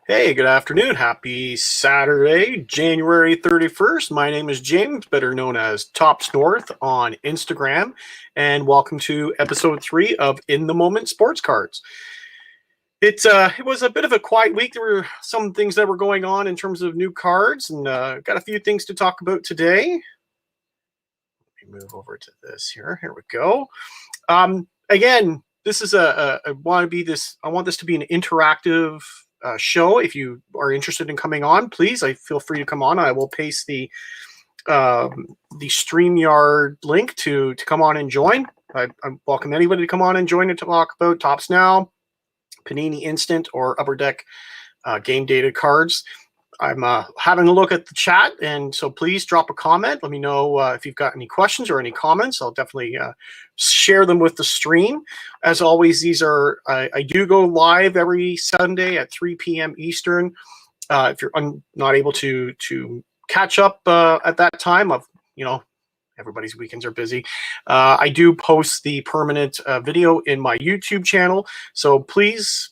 Hey, good afternoon. Happy Saturday, January 31st. My name is James, better known as Tops North on Instagram, and welcome to episode 3 of In the Moment Sports Cards. It was a bit of a quiet week. There were some things that were going on in terms of new cards, and got a few things to talk about today. Let me move over to this here. Here we go. Again, this is I want this to be an interactive show. If you are interested in coming on, please, I feel free to come on. I will paste the StreamYard link to come on and join. I welcome anybody to come on and join and talk about Tops Now, Panini Instant, or Upper Deck game dated cards. I'm having a look at the chat, and so please drop a comment. Let me know if you've got any questions or any comments. I'll definitely share them with the stream. As always, I do go live every Sunday at 3 p.m. Eastern. If you're not able to catch up at that time, everybody's weekends are busy. I do post the permanent video in my YouTube channel, so please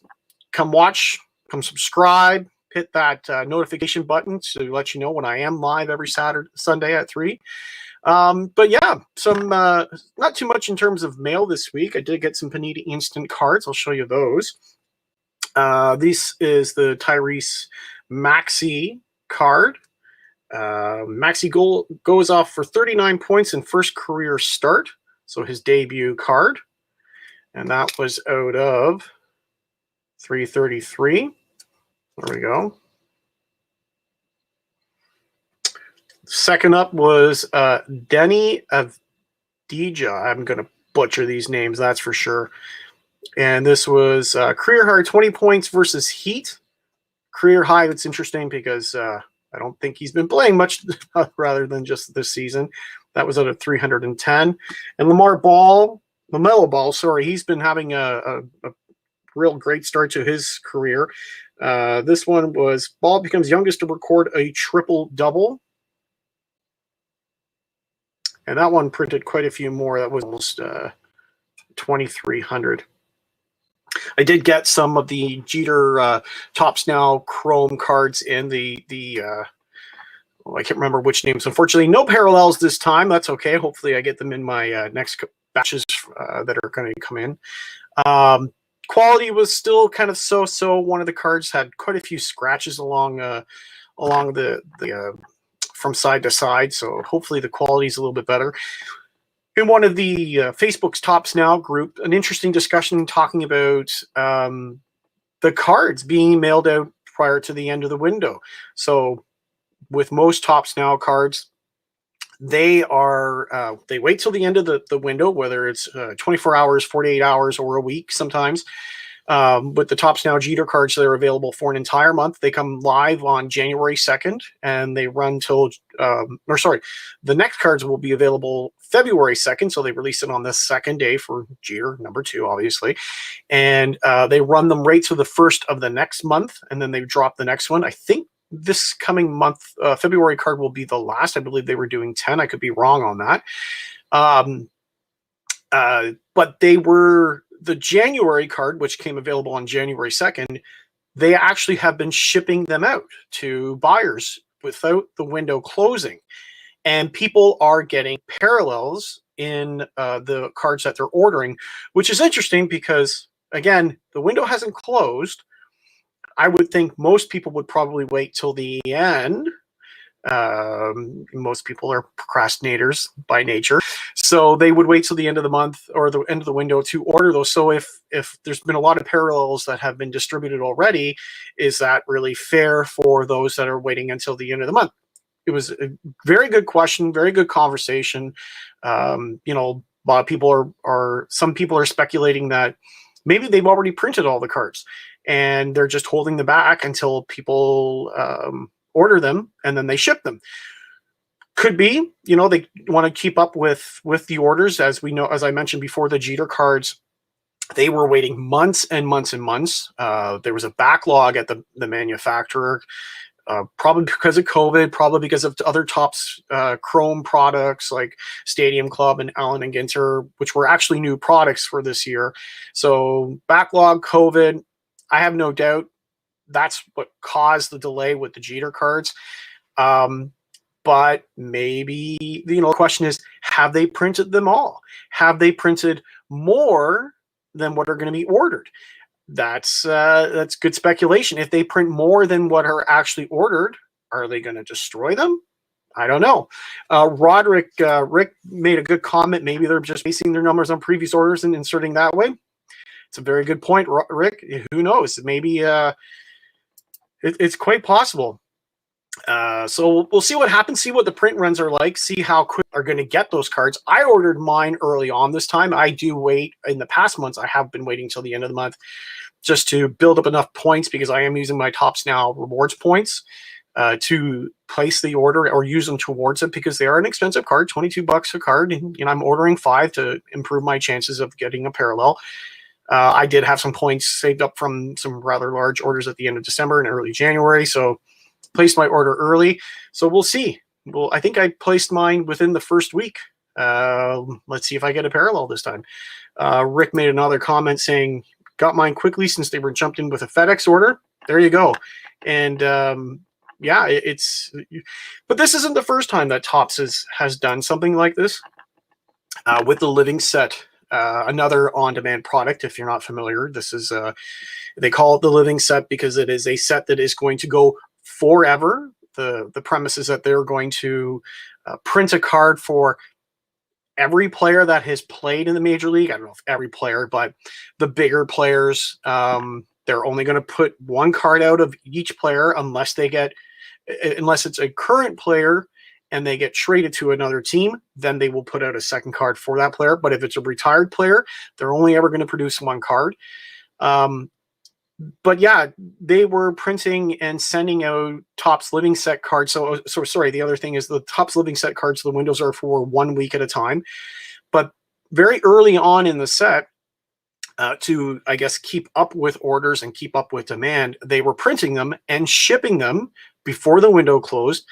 come watch, come subscribe. Hit that notification button to let you know when I am live every Sunday at 3. But yeah, some not too much in terms of mail this week. I did get some Panini Instant cards. I'll show you those. This is the Tyrese Maxey card. Maxey goes off for 39 points in first career start, so his debut card. And that was out of 333. There we go. Second up was Denny Avdija. I'm going to butcher these names, that's for sure. And this was career high 20 points versus Heat. Career high, that's interesting because I don't think he's been playing much rather than just this season. That was out of 310. And LaMelo Ball, sorry, he's been having a real great start to his career. This one was Ball becomes youngest to record a triple-double. And that one printed quite a few more. That was almost 2,300. I did get some of the Jeter Tops Now Chrome cards in I can't remember which names. Unfortunately, no parallels this time. That's okay. Hopefully I get them in my next batches that are going to come in. Quality was still kind of so. One of the cards had quite a few scratches along the from side to side, so hopefully the quality is a little bit better. In one of the Facebook's Tops Now group, an interesting discussion talking about the cards being mailed out prior to the end of the window. So with most Tops Now cards, they wait till the end of the window, whether it's 24 hours, 48 hours, or a week sometimes. With the Tops Now Jeter cards, they're available for an entire month. They come live on January 2nd, and they run till, the next cards will be available February 2nd, so they release it on the second day for Jeter, number 2, obviously. And they run them right to the first of the next month, and then they drop the next one. I think this coming month, February card will be the last. I believe they were doing 10. I could be wrong on that. But they were the January card, which came available on January 2nd. They actually have been shipping them out to buyers without the window closing. And people are getting parallels in the cards that they're ordering, which is interesting because, again, the window hasn't closed. I would think most people would probably wait till the end. Most people are procrastinators by nature, so they would wait till the end of the month or the end of the window to order those. So if there's been a lot of parallels that have been distributed already, is that really fair for those that are waiting until the end of the month? It was a very good question, very good conversation. A lot of people some people are speculating that maybe they've already printed all the cards and they're just holding them back until people order them and then they ship them. Could be, they want to keep up with the orders. As we know, as I mentioned before, the Jeter cards, they were waiting months and months and months. There was a backlog at the manufacturer, probably because of COVID, probably because of other Tops Chrome products like Stadium Club and Allen and Ginter, which were actually new products for this year. So backlog, COVID, I have no doubt that's what caused the delay with the Jeter cards. But maybe, the question is, have they printed them all? Have they printed more than what are going to be ordered? That's good speculation. If they print more than what are actually ordered, are they going to destroy them? I don't know. Rick made a good comment. Maybe they're just basing their numbers on previous orders and inserting that way. It's a very good point, Rick. Who knows? Maybe it's quite possible. So we'll see what happens, see what the print runs are like, see how quick are going to get those cards. I ordered mine early on this time. I do wait. In the past months, I have been waiting till the end of the month just to build up enough points, because I am using my Topps Now rewards points to place the order or use them towards it, because they are an expensive card, $22 a card, and I'm ordering 5 to improve my chances of getting a parallel. I did have some points saved up from some rather large orders at the end of December and early January, so placed my order early. So we'll see. Well, I think I placed mine within the first week. Let's see if I get a parallel this time. Rick made another comment saying, got mine quickly since they were jumped in with a FedEx order. There you go. And yeah, but this isn't the first time that Topps has done something like this with the Living Set. Another on-demand product, if you're not familiar. This is, they call it the Living Set because it is a set that is going to go forever. The premise is that they're going to print a card for every player that has played in the Major League. I don't know if every player, but the bigger players, they're only going to put one card out of each player unless it's a current player and they get traded to another team, then they will put out a second card for that player. But if it's a retired player, they're only ever going to produce one card. But yeah, they were printing and sending out Topps Living Set cards. So sorry, the other thing is the Topps Living Set cards, the windows are for 1 week at a time. But very early on in the set, to, I guess, keep up with orders and keep up with demand, they were printing them and shipping them before the window closed.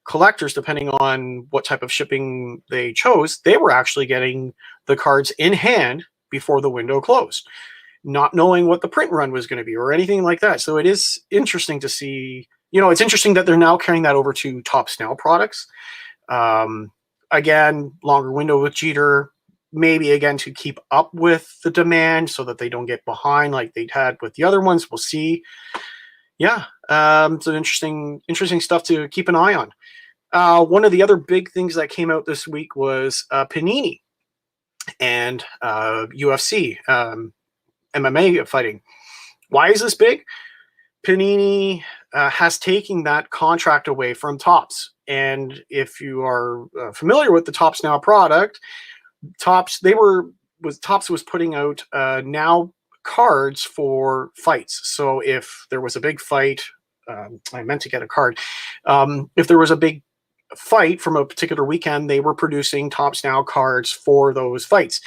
Collectors, depending on what type of shipping they chose, they were actually getting the cards in hand before the window closed, not knowing what the print run was going to be or anything like that. So it is interesting to see, it's interesting that they're now carrying that over to Topps Now products. Again, longer window with Jeter, maybe again to keep up with the demand so that they don't get behind like they'd had with the other ones. We'll see. Yeah, it's an interesting stuff to keep an eye on. One of the other big things that came out this week was Panini and UFC, MMA fighting. Why is this big? Panini has taken that contract away from Topps. And if you are familiar with the Topps Now product, Topps was putting out now cards for fights. So if there was a big fight, I meant to get a card. If there was a big fight from a particular weekend, they were producing Topps Now cards for those fights.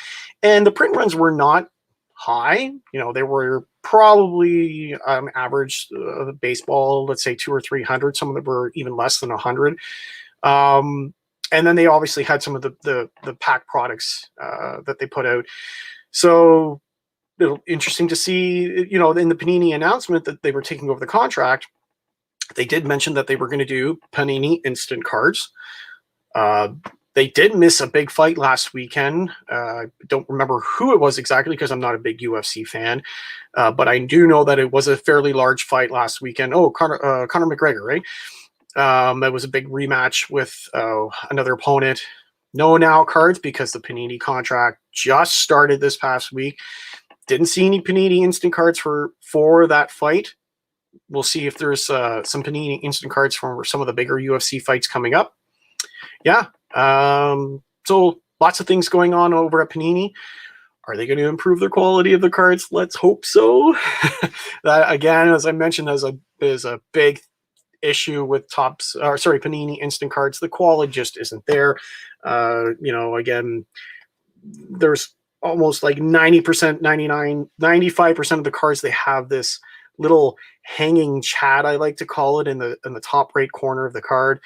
And the print runs were not high. They were probably average baseball, let's say 200 or 300. Some of them were even less than 100. And then they obviously had some of the pack products that they put out. So interesting to see, in the Panini announcement that they were taking over the contract, they did mention that they were going to do Panini instant cards. They did miss a big fight last weekend. I don't remember who it was exactly because I'm not a big UFC fan, but I do know that it was a fairly large fight last weekend. Oh, Conor McGregor, right? It was a big rematch with another opponent. No now cards because the Panini contract just started this past week. Didn't see any Panini instant cards for that fight. We'll see if there's some Panini instant cards for some of the bigger UFC fights coming up. Yeah. So lots of things going on over at Panini. Are they going to improve the quality of the cards? Let's hope so. That, again, as I mentioned, is a big issue with Panini instant cards. The quality just isn't there. Again, there's almost like 90%, 99, 95% of the cards, they have this little hanging chat, I like to call it, in the top right corner of the card.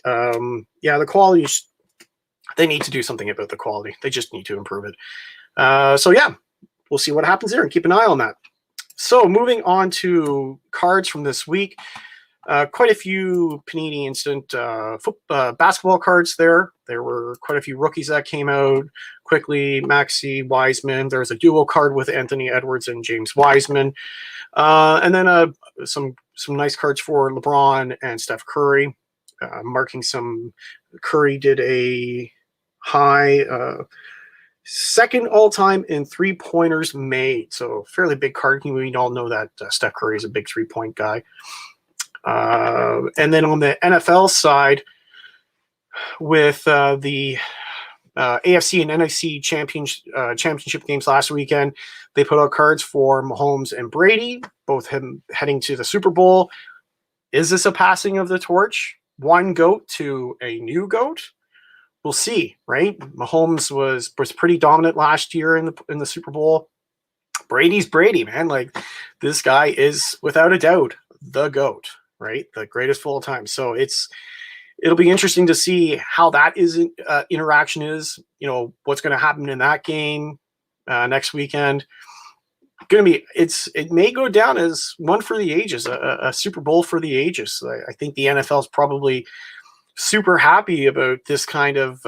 The quality, they need to do something about the quality. They just need to improve it. So yeah, we'll see what happens there and keep an eye on that. So moving on to cards from this week. Quite a few Panini Instant basketball cards there. There were quite a few rookies that came out quickly. Maxey, Wiseman. There was a duo card with Anthony Edwards and James Wiseman. And then some nice cards for LeBron and Steph Curry. Marking some, Curry did a high second all-time in three-pointers made. So fairly big card. We all know that Steph Curry is a big three-point guy. And then on the NFL side, with the AFC and NFC championship games last weekend, they put out cards for Mahomes and Brady, both heading to the Super Bowl. Is this a passing of the torch? One GOAT to a new GOAT? We'll see, right? Mahomes was pretty dominant last year in the Super Bowl. Brady's Brady, man. Like, this guy is without a doubt the GOAT, right? The greatest of all time. So it'll be interesting to see how that interaction is. You know, what's going to happen in that game next weekend. It may go down as one for the ages, a Super Bowl for the ages. I think the NFL is probably super happy about this kind of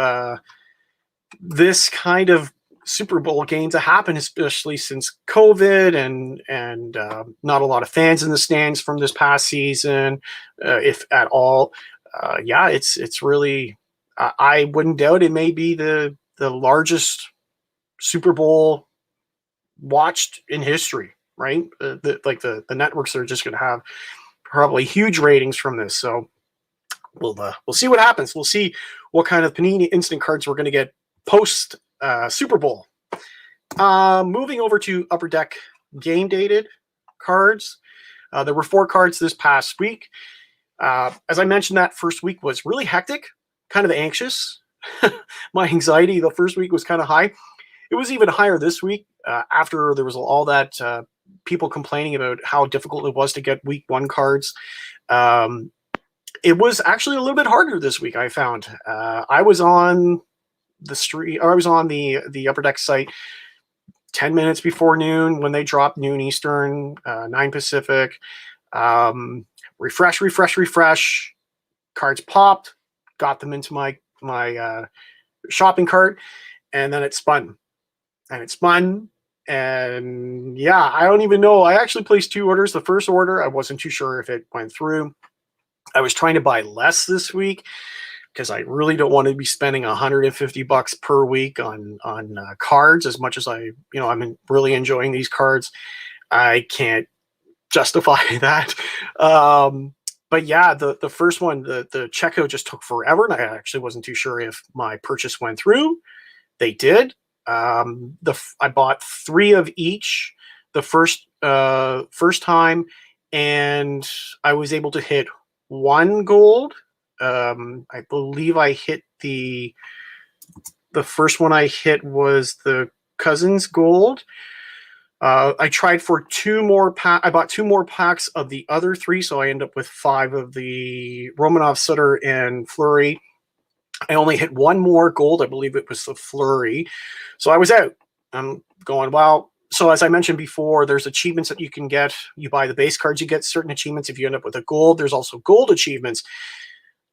Super Bowl game to happen, especially since COVID and not a lot of fans in the stands from this past season, if at all. Yeah, it's really. I wouldn't doubt it may be the largest Super Bowl watched in history, right? The networks are just going to have probably huge ratings from this. So we'll see what happens. We'll see what kind of Panini instant cards we're going to get post Super Bowl. Moving over to Upper Deck game dated cards. There were 4 cards this past week. As I mentioned, that first week was really hectic, kind of anxious. My anxiety the first week was kind of high. It was even higher this week after there was all that people complaining about how difficult it was to get week 1 cards. It was actually a little bit harder this week, I found. I was on the street, or I was on the Upper Deck site 10 minutes before noon when they dropped noon Eastern, 9 Pacific. Refresh. Cards popped, got them into my shopping cart, and then it spun. And yeah, I don't even know. I actually placed 2 orders. The first order, I wasn't too sure if it went through. I was trying to buy less this week because I really don't want to be spending $150 per week on cards. As much as I'm really enjoying these cards, I can't justify that. But yeah, the first one, the checkout just took forever, and I actually wasn't too sure if my purchase went through. They did. I bought 3 of each the first time, and I was able to hit 1 gold. I believe I hit the first one I hit was the Cousins gold. I tried for 2 more I bought 2 more packs of the other 3, so I end up with 5 of the Romanov, Sutter, and Fleury. I only hit 1 more gold. I believe it was the Fleury. So I was out. I'm going, well, so as I mentioned before, there's achievements that you can get. You buy the base cards, you get certain achievements. If you end up with a gold, there's also gold achievements.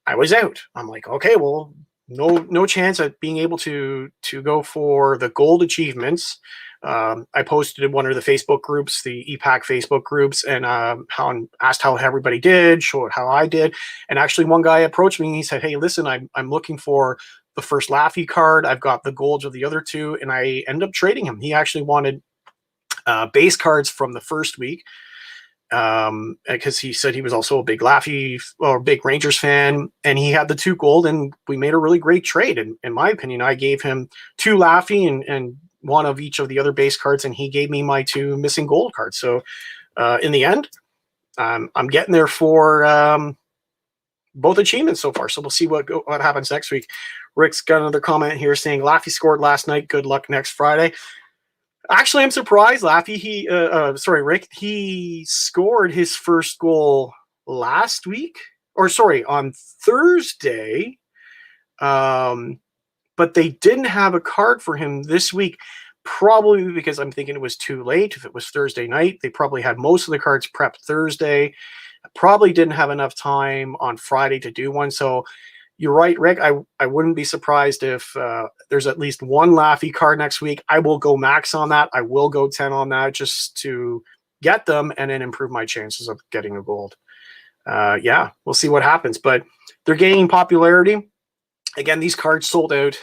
I was out. I'm like, okay, well, no chance at being able to go for the gold achievements. I posted in one of the Facebook groups, the EPAC Facebook groups, and asked how everybody did, showed how I did. And actually one guy approached me and he said, hey, listen, I'm looking for the first Laffy card. I've got the golds of the other 2, and I ended up trading him. He actually wanted base cards from the first week because he said he was also a big Laffy or big Rangers fan, and he had the 2 gold, and we made a really great trade. And in my opinion, I gave him 2 Laffy and 1 of each of the other base cards, and he gave me my 2 missing gold cards. So in the end, I'm getting there for both achievements so far. So we'll see what happens next week. Rick's got another comment here saying Laffy scored last night. Good luck next Friday. Actually, I'm surprised. Laffy, Rick, he scored his first goal last week, on Thursday. But they didn't have a card for him this week. probably because I'm thinking it was too late. If it was Thursday night, they probably had most of the cards prepped Thursday. Probably didn't have enough time on Friday to do one. So you're right, Rick. I wouldn't be surprised if there's at least one Laffy card next week. I will go max on that. I will go 10 on that just to get them and then improve my chances of getting a gold. Yeah, we'll see what happens. But they're gaining popularity. Again, these cards sold out.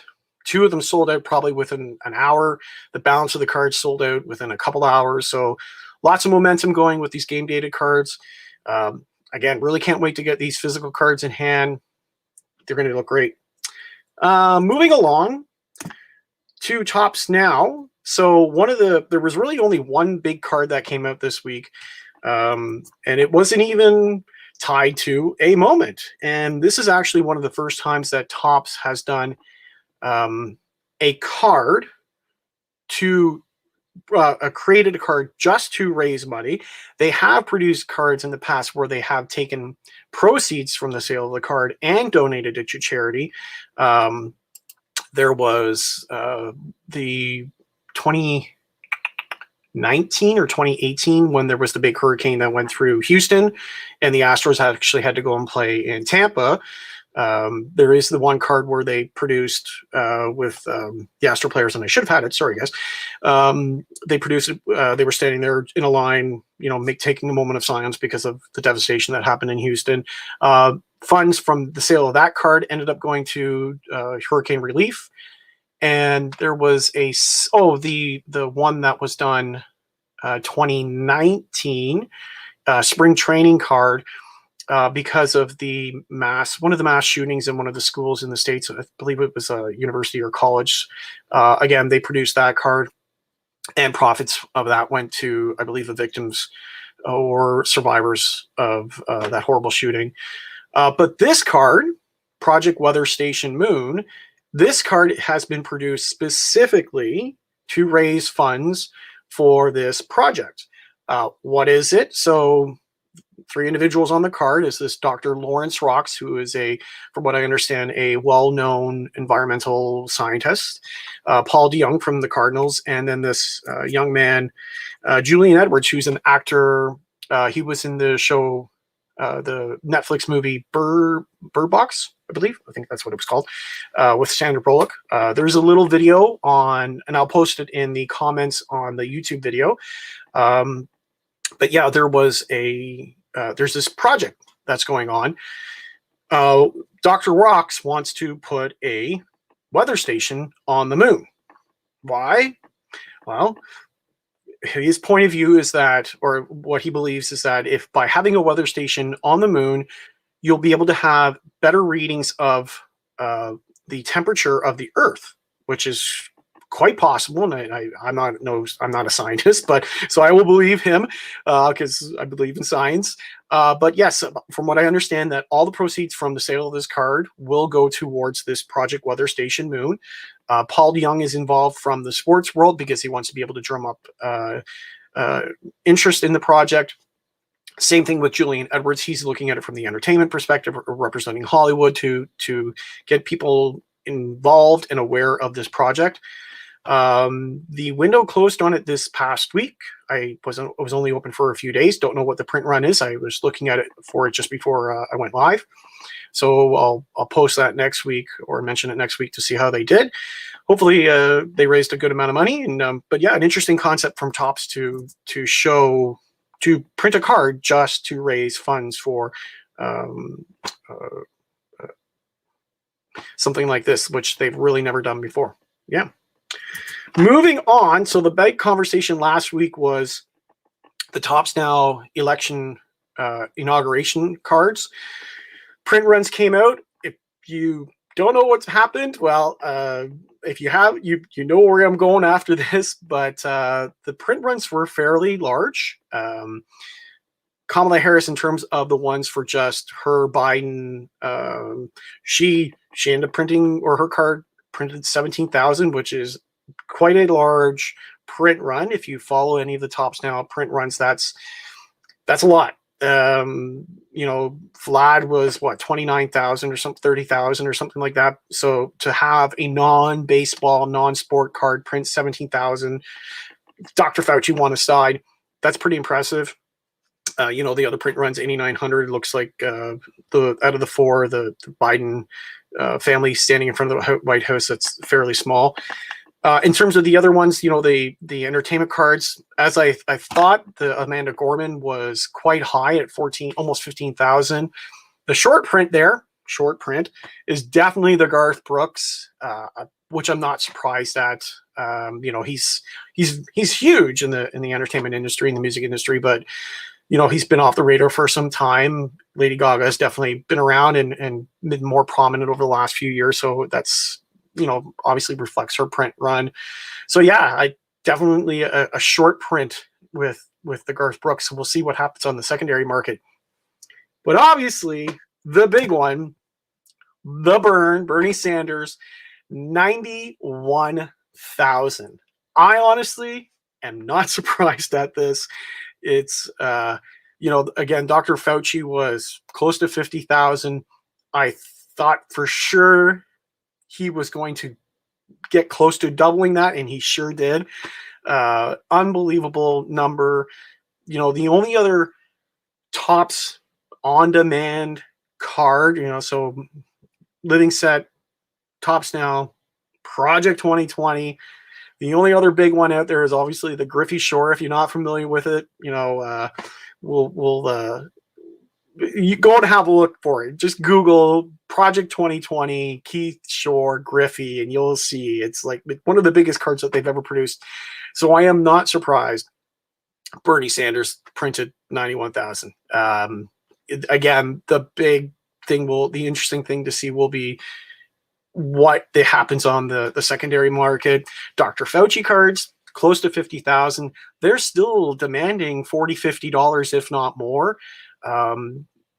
2 of them sold out probably within an hour. The balance of the cards sold out within a couple hours. So lots of momentum going with these game dated cards. Again, really can't wait to get these physical cards in hand. They're going to look great. Moving along to Topps Now. So there was really only one big card that came out this week. And it wasn't even tied to a moment. And this is actually one of the first times that Topps has done a card to created a card just to raise money. They have produced cards in the past where they have taken proceeds from the sale of the card and donated it to charity. There was the 2019 or 2018 when there was the big hurricane that went through Houston, and the Astros actually had to go and play in Tampa. There is the one card where they produced with the Astro players, and I should have had it. Sorry, guys. They produced it. They were standing there in a line, taking a moment of silence because of the devastation that happened in Houston. Funds from the sale of that card ended up going to hurricane relief. And there was the one that was done 2019 spring training card. Because of one of the mass shootings in one of the schools in the States, I believe it was a university or college. Again, they produced that card, and profits of that went to, I believe, the victims or survivors of that horrible shooting. But this card, Project Weather Station Moon, this card has been produced specifically to raise funds for this project. What is it? So 3 individuals on the card is this Dr. Lawrence Rocks, who is from what I understand, a well-known environmental scientist, Paul DeYoung from the Cardinals, and then this young man, Julian Edwards, who's an actor. He was in the show, the Netflix movie Bird Box, I believe. I think that's what it was called, with Sandra Bullock. There's a little video and I'll post it in the comments on the YouTube video. But yeah, there's this project that's going on. Dr. Rocks wants to put a weather station on the moon. Why? Well, his point of view is that, or what he believes is that, if by having a weather station on the moon, you'll be able to have better readings of the temperature of the Earth, which is quite possible, and I'm not a scientist, but so I will believe him because I believe in science. But yes, from what I understand, that all the proceeds from the sale of this card will go towards this Project Weather Station Moon. Paul DeYoung is involved from the sports world because he wants to be able to drum up interest in the project. Same thing with Julian Edwards. He's looking at it from the entertainment perspective, representing Hollywood to get people involved and aware of this project. The window closed on it this past week. It was only open for a few days. Don't know what the print run is. I was looking at it just before I went live. So I'll post that next week or mention it next week to see how they did. Hopefully they raised a good amount of money. And but yeah, an interesting concept from Topps to print a card just to raise funds for something like this, which they've really never done before. Yeah. Moving on. So the big conversation last week was the Topps Now election inauguration cards. Print runs came out. If you don't know what's happened, well, if you have, you know where I'm going after this, but the print runs were fairly large. Kamala Harris, in terms of the ones for just her, Biden, she ended up printing, or her card printed 17,000, which is quite a large print run. If you follow any of the Topps Now print runs, that's a lot. Vlad was what, 29,000 or something, 30,000 or something like that. So to have a non-baseball, non-sport card print 17,000, Dr. Fauci won aside, that's pretty impressive. The other print runs 8,900. Looks like the out of the four, the Biden family standing in front of the White House, that's fairly small. In terms of the other ones, the entertainment cards, as I thought, the Amanda Gorman was quite high at 14, almost 15,000. The short print is definitely the Garth Brooks, which I'm not surprised at. He's huge in the entertainment industry, in the music industry, but he's been off the radar for some time. Lady Gaga has definitely been around and been more prominent over the last few years. So that's, obviously reflects her print run. So yeah, I definitely a short print with the Garth Brooks. So we'll see what happens on the secondary market. But obviously the big one, the Bernie Sanders, 91,000. I honestly am not surprised at this. It's, again, Dr. Fauci was close to 50,000. I thought for sure he was going to get close to doubling that, and he sure did. Unbelievable number. The only other Topps on-demand card, so Living Set, Topps Now, Project 2020. The only other big one out there is obviously the Griffey Shore. If you're not familiar with it, you go and have a look for it. Just Google Project 2020, Keith Shore, Griffey, and you'll see it's like one of the biggest cards that they've ever produced. So I am not surprised Bernie Sanders printed 91,000. Again, the interesting thing to see will be what happens on the secondary market. Dr. Fauci cards, close to 50,000. They're still demanding $40, $50, if not more.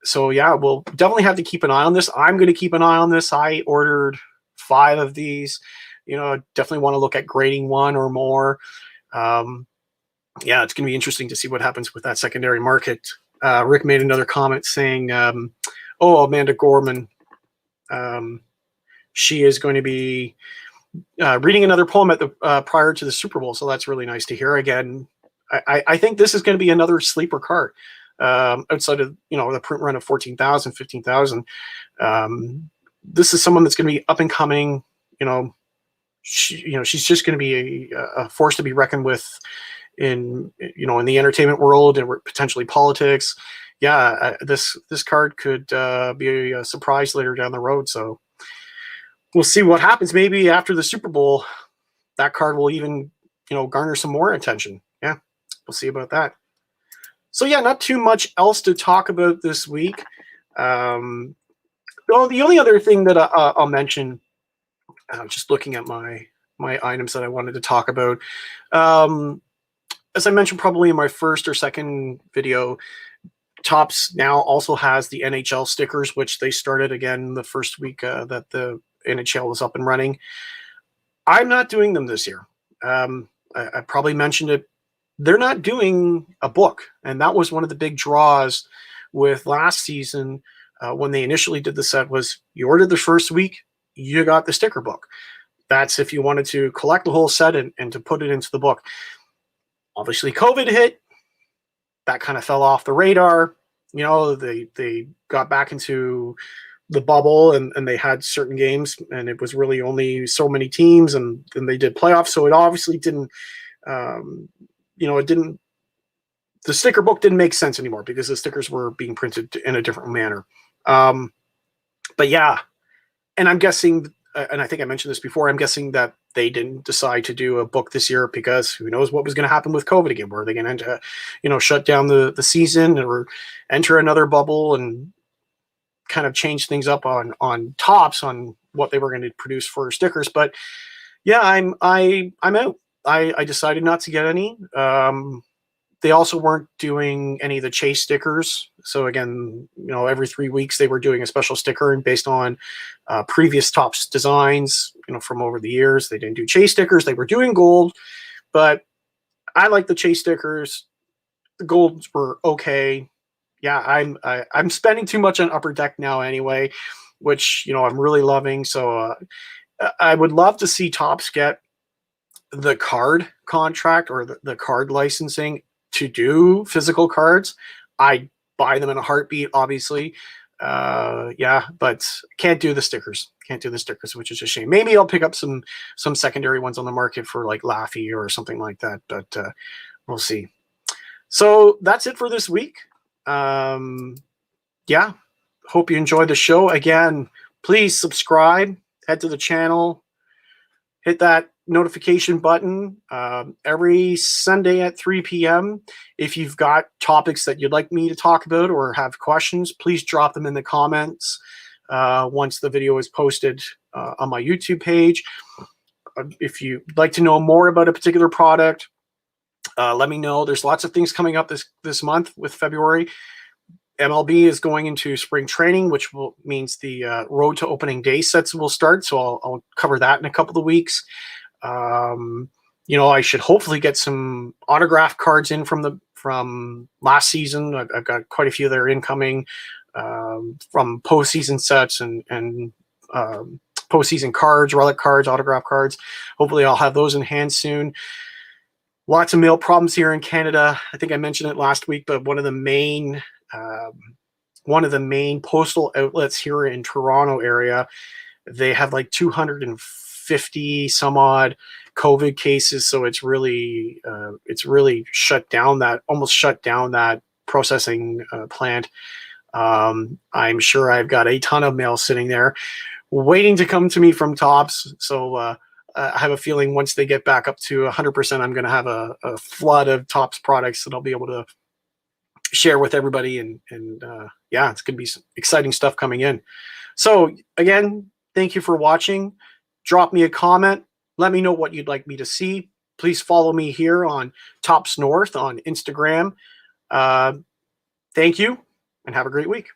So yeah, we'll definitely have to keep an eye on this. I'm going to keep an eye on this. I ordered 5 of these. Definitely want to look at grading 1 or more. Yeah, it's going to be interesting to see what happens with that secondary market. Rick made another comment saying, Amanda Gorman, she is going to be reading another poem at the prior to the Super Bowl. So that's really nice to hear. Again, I think this is going to be another sleeper card outside of, the print run of 14,000, 15,000. This is someone that's going to be up and coming. She's just going to be a force to be reckoned with in the entertainment world and potentially politics. Yeah, this card could be a surprise later down the road. So we'll see what happens. Maybe after the Super Bowl, that card will even, garner some more attention. Yeah, we'll see about that. So yeah, not too much else to talk about this week. The only other thing that I'll mention, just looking at my items that I wanted to talk about. As I mentioned probably in my first or second video, Topps now also has the NHL stickers, which they started again the first week that the NHL was up and running. I'm not doing them this year. I probably mentioned it. They're not doing a book, and that was one of the big draws with last season when they initially did the set. Was you ordered the first week, you got the sticker book. That's if you wanted to collect the whole set and to put it into the book. Obviously, COVID hit. That kind of fell off the radar. They got back into the bubble and they had certain games, and it was really only so many teams, and then they did playoffs. So it obviously didn't, the sticker book didn't make sense anymore because the stickers were being printed in a different manner. But yeah, and I'm guessing, and I think I mentioned this before, I'm guessing that they didn't decide to do a book this year because who knows what was going to happen with COVID again. Were they going to, shut down the season or enter another bubble and kind of change things up on Topps on what they were going to produce for stickers? But yeah, I'm out. I decided not to get any. They also weren't doing any of the chase stickers. So again, every 3 weeks they were doing a special sticker, and based on previous Topps designs, from over the years, they didn't do chase stickers. They were doing gold, but I like the chase stickers. The golds were okay. yeah, I'm spending too much on Upper Deck now anyway, which I'm really loving. So I would love to see Topps get the card contract or the card licensing to do physical cards. I buy them in a heartbeat, obviously. Yeah, but can't do the stickers. Can't do the stickers, which is a shame. Maybe I'll pick up some secondary ones on the market for like Laffy or something like that, but we'll see. So that's it for this week. Yeah, hope you enjoyed the show. Again, please subscribe, head to the channel, hit that notification button every Sunday at 3 p.m. If you've got topics that you'd like me to talk about or have questions, please drop them in the comments once the video is posted on my YouTube page. If you'd like to know more about a particular product, let me know. There's lots of things coming up this month with February. MLB is going into spring training, which means the road to opening day sets will start. So I'll cover that in a couple of weeks. I should hopefully get some autograph cards in from last season. I've got quite a few that are incoming from postseason sets and postseason cards, relic cards, autograph cards. Hopefully I'll have those in hand soon. Lots of mail problems here in Canada. I think I mentioned it last week, but one of the main postal outlets here in Toronto area, they have like 250 some odd COVID cases. So it's really shut down that processing plant. I'm sure I've got a ton of mail sitting there waiting to come to me from Topps. So I have a feeling once they get back up to 100%, I'm going to have a flood of Topps products that I'll be able to share with everybody. And yeah, it's going to be some exciting stuff coming in. So again, thank you for watching. Drop me a comment. Let me know what you'd like me to see. Please follow me here on Topps North on Instagram. Thank you and have a great week.